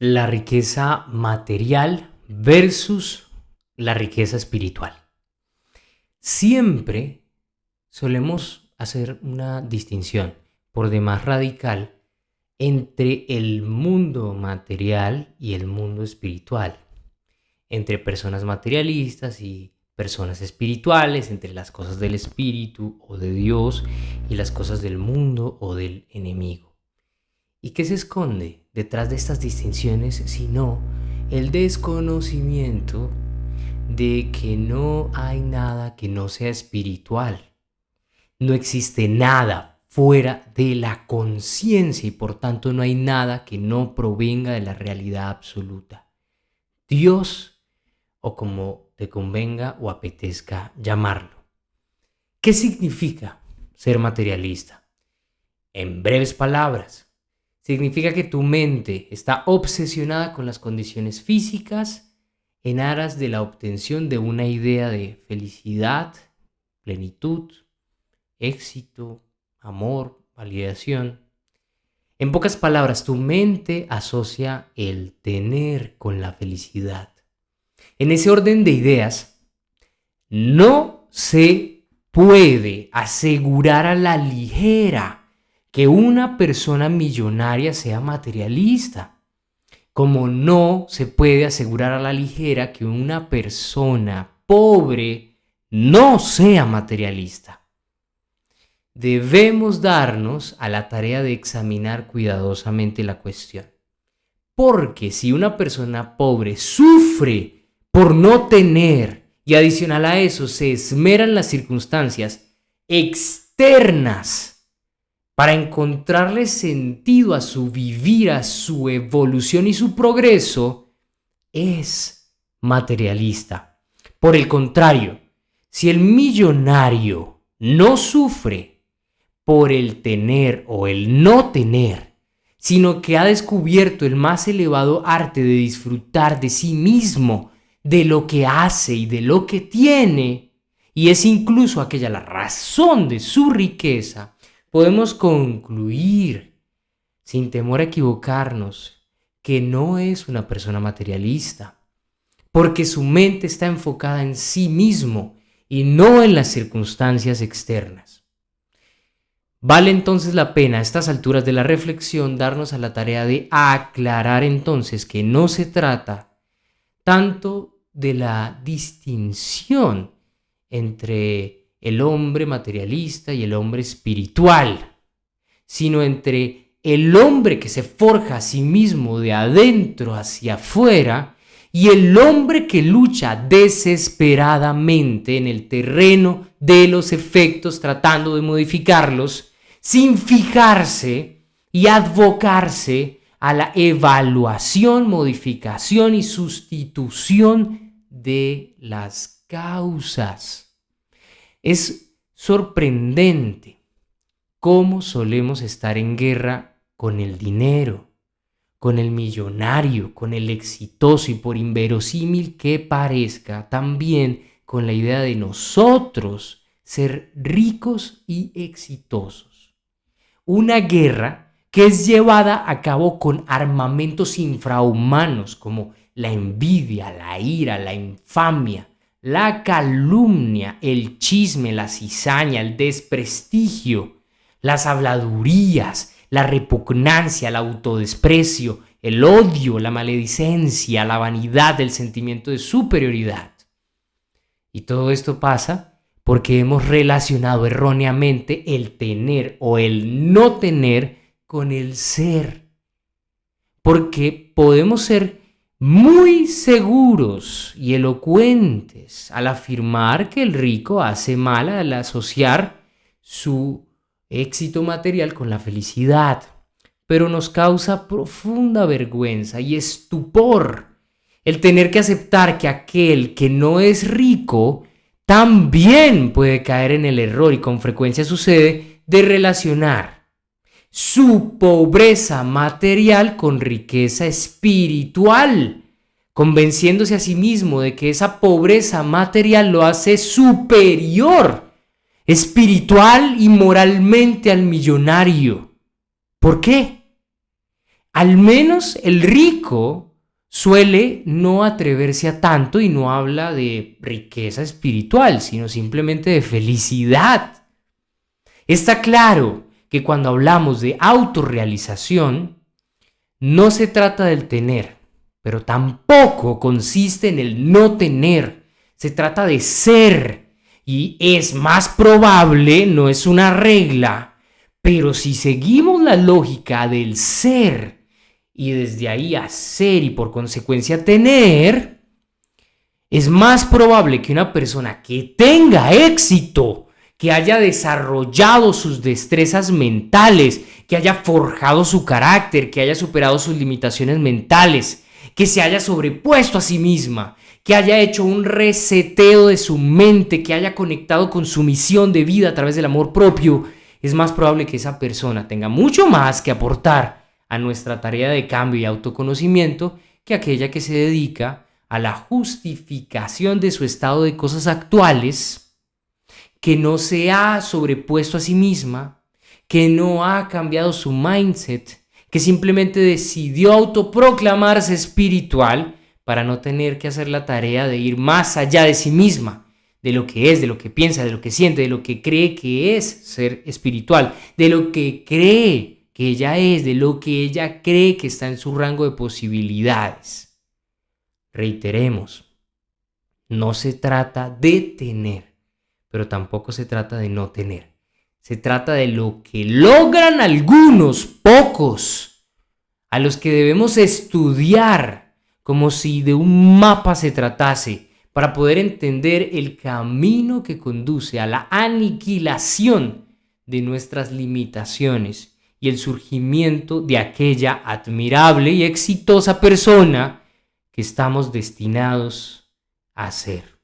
La riqueza material versus la riqueza espiritual. Siempre solemos hacer una distinción por demás radical entre el mundo material y el mundo espiritual, entre personas materialistas y personas espirituales, entre las cosas del espíritu o de Dios y las cosas del mundo o del enemigo. ¿Y qué se esconde detrás de estas distinciones sino el desconocimiento de que no hay nada que no sea espiritual? No existe nada fuera de la conciencia y por tanto no hay nada que no provenga de la realidad absoluta. Dios, o como te convenga o apetezca llamarlo. ¿Qué significa ser materialista? En breves palabras, significa que tu mente está obsesionada con las condiciones físicas en aras de la obtención de una idea de felicidad, plenitud, éxito, amor, validación. En pocas palabras, tu mente asocia el tener con la felicidad. En ese orden de ideas, no se puede asegurar a la ligera que una persona millonaria sea materialista, como no se puede asegurar a la ligera que una persona pobre no sea materialista. Debemos darnos a la tarea de examinar cuidadosamente la cuestión, porque si una persona pobre sufre por no tener y adicional a eso se esmeran las circunstancias externas para encontrarle sentido a su vivir, a su evolución y su progreso, es materialista. Por el contrario, si el millonario no sufre por el tener o el no tener, sino que ha descubierto el más elevado arte de disfrutar de sí mismo, de lo que hace y de lo que tiene, y es incluso aquella la razón de su riqueza, podemos concluir, sin temor a equivocarnos, que no es una persona materialista, porque su mente está enfocada en sí mismo y no en las circunstancias externas. Vale entonces la pena a estas alturas de la reflexión darnos a la tarea de aclarar entonces que no se trata tanto de la distinción entre el hombre materialista y el hombre espiritual, sino entre el hombre que se forja a sí mismo de adentro hacia afuera y el hombre que lucha desesperadamente en el terreno de los efectos tratando de modificarlos sin fijarse y advocarse a la evaluación, modificación y sustitución de las causas. Es sorprendente cómo solemos estar en guerra con el dinero, con el millonario, con el exitoso y por inverosímil que parezca, también con la idea de nosotros ser ricos y exitosos. Una guerra que es llevada a cabo con armamentos infrahumanos como la envidia, la ira, la infamia, la calumnia, el chisme, la cizaña, el desprestigio, las habladurías, la repugnancia, el autodesprecio, el odio, la maledicencia, la vanidad, el sentimiento de superioridad. Y todo esto pasa porque hemos relacionado erróneamente el tener o el no tener con el ser. Porque podemos ser muy seguros y elocuentes al afirmar que el rico hace mal al asociar su éxito material con la felicidad, pero nos causa profunda vergüenza y estupor el tener que aceptar que aquel que no es rico también puede caer en el error, y con frecuencia sucede, de relacionar su pobreza material con riqueza espiritual, convenciéndose a sí mismo de que esa pobreza material lo hace superior espiritual y moralmente al millonario. ¿Por qué? Al menos el rico suele no atreverse a tanto y no habla de riqueza espiritual, sino simplemente de felicidad. Está claro que cuando hablamos de autorrealización, no se trata del tener, pero tampoco consiste en el no tener. Se trata de ser. Y es más probable, no es una regla, pero si seguimos la lógica del ser y desde ahí hacer y por consecuencia tener, es más probable que una persona que tenga éxito, que haya desarrollado sus destrezas mentales, que haya forjado su carácter, que haya superado sus limitaciones mentales, que se haya sobrepuesto a sí misma, que haya hecho un reseteo de su mente, que haya conectado con su misión de vida a través del amor propio, es más probable que esa persona tenga mucho más que aportar a nuestra tarea de cambio y autoconocimiento que aquella que se dedica a la justificación de su estado de cosas actuales, que no se ha sobrepuesto a sí misma, que no ha cambiado su mindset, que simplemente decidió autoproclamarse espiritual para no tener que hacer la tarea de ir más allá de sí misma, de lo que es, de lo que piensa, de lo que siente, de lo que cree que es ser espiritual, de lo que cree que ella es, de lo que ella cree que está en su rango de posibilidades. Reiteremos, no se trata de tener, pero tampoco se trata de no tener. Se trata de lo que logran algunos, pocos, a los que debemos estudiar como si de un mapa se tratase, para poder entender el camino que conduce a la aniquilación de nuestras limitaciones y el surgimiento de aquella admirable y exitosa persona que estamos destinados a ser.